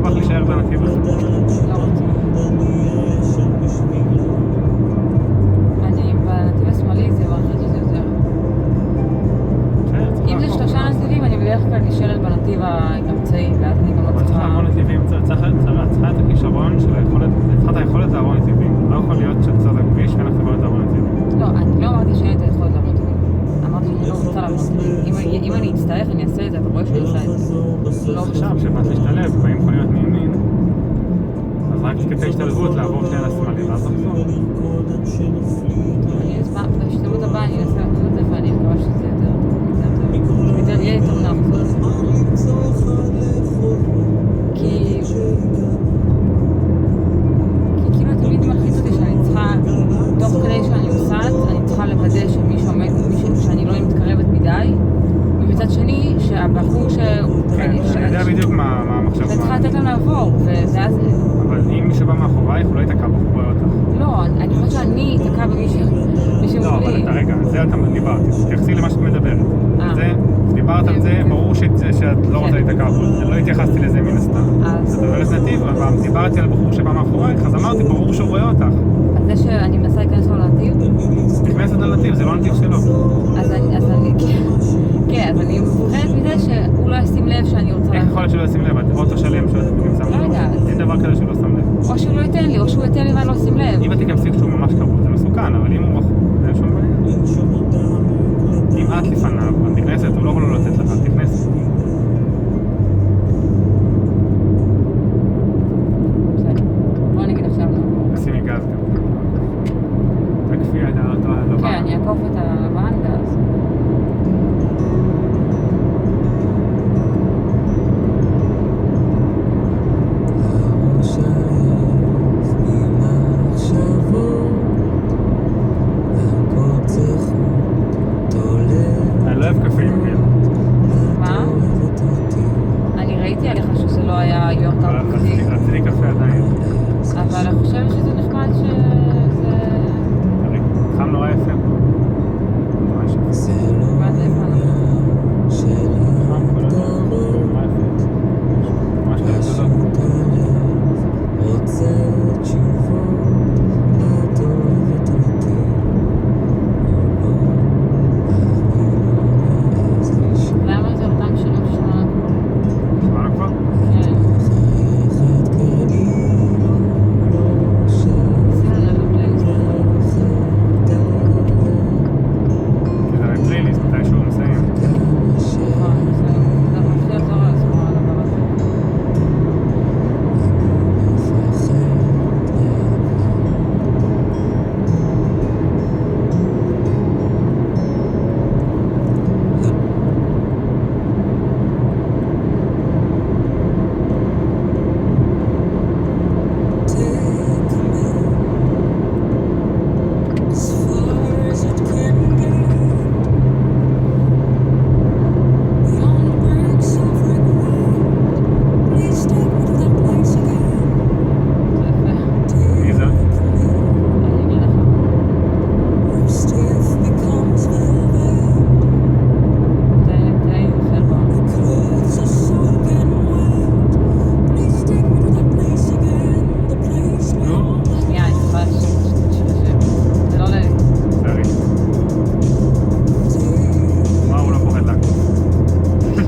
לך להישאר בנתיב הזה? לא רוצה. אני בנתיב השמאלי זה מרחיק אותי יותר. אם זה 3 נתיבים, אני בדרך כלל נשארת בנתיב האמצעי, ואז אני גם לא אבל צריך צריכה... לעבור נתיבים, צריך את הכישרון של היכולת, צריכה את היכולת לעבור נתיבים. לא יכול להיות שאת קצת הכביש ואין לך את היכולת לעבור נתיבים. לא, אני לא אמרתי שאין לי את היכולת לעבור נתיבים. אמרתי שאני לא רוצה לעבור נתיבים. אם אני אצטרך, אני אעשה את זה, אתה רואה שאני עושה את זה. לא עכשיו, שבאת להשתלב, באים חוניות מימין, אז רק כדי השתלבות לעבור שנייה לשמאלי, ואז תחזור. אני אשמח, בהשתלבות הבאה אני אנסה לעשות את זה, ואני מקווה שזה יותר יהיה יותר נוח. כי כאילו תמיד מלחיץ אותי שאני צריכה, תוך כדי שאני נוסעת, אני צריכה לוודא שמישהו עומד, שאני לא מתקרבת מדי, ומצד שני, שהבחור כן, אני יודע בדיוק מה המחשב. זה צריכה לתת להם לעבור, ואז... אבל אם מישהו בא מאחורייך, הוא לא יתקע בו, הוא רואה אותך. לא, אני חושבת שאני אתקע במישהו לא, אבל מולי. רגע, זה אתה דיברתי, תתייחסי למה שאת מדברת. דיברת על זה, ברור שאת לא רוצה להתקע בו, לא התייחסתי לזה מן הסתם. את עוברת נתיב, אבל דיברתי על בחור שבא מאחורייך, אז אמרתי, ברור שהוא רואה אותך. אז זה שאני מנסה להיכנס לו לנתיב? נכנסת לנתיב, זה לא הנתיב שלו. אז אני מפחדת מזה שהוא לא ישים לב שאני רוצה... איך יכול להיות שהוא לא ישים לב? אוטו שלם שהוא נמצא לא יודעת. אין דבר כזה שהוא לא שם לב. או שהוא לא ייתן לי, או שהוא ייתן לי ואני לא אשים לב. אם את תיכנסי כשהוא ממש קרוב, זה מסוכן, אבל אם הוא רחוק, זה שום בעיה. אם את לפניו, את נכנסת, הוא לא יכול לא לתת לך, את נכנסת. בסדר. בוא נגיד עכשיו לא. תשימי גז גם. תקפי עד האוטו הלבן. כן, אני אעקוף את הלבן ואז. אני לא אוהב קפים, כן. מה? אני ראיתי עליך שזה לא היה יום תרבותי. רציתי קפה עדיין. אבל אני חושבת שזה נחמד שזה... חם נורא יפה. ממש יפה.